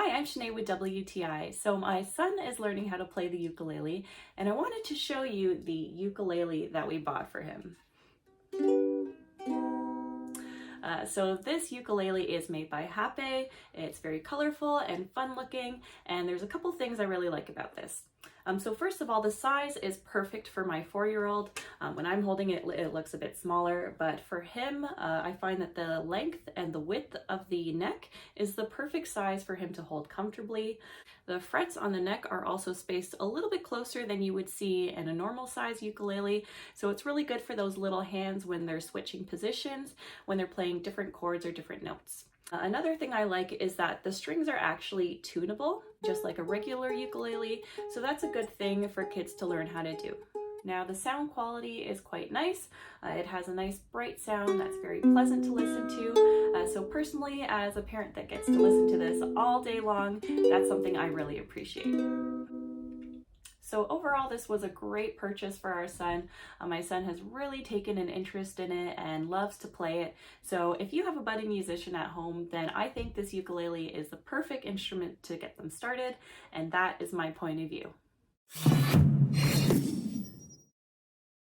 Hi, I'm Sinead with WTI. So my son is learning how to play the ukulele, and I wanted to show you the ukulele that we bought for him. So this ukulele is made by Hape. It's very colorful and fun looking, and there's a couple things I really like about this. So first of all, the size is perfect for my 4-year-old. When I'm holding it, it looks a bit smaller, but for him, I find that the length and the width of the neck is the perfect size for him to hold comfortably. The frets on the neck are also spaced a little bit closer than you would see in a normal size ukulele, so it's really good for those little hands when they're switching positions, when they're playing different chords or different notes. Another thing I like is that the strings are actually tunable, just like a regular ukulele, so that's a good thing for kids to learn how to do. Now the sound quality is quite nice. It has a nice bright sound that's very pleasant to listen to. So personally, as a parent that gets to listen to this all day long, that's something I really appreciate. So overall, this was a great purchase for our son. My son has really taken an interest in it and loves to play it. So if you have a budding musician at home, then I think this ukulele is the perfect instrument to get them started, and that is my point of view.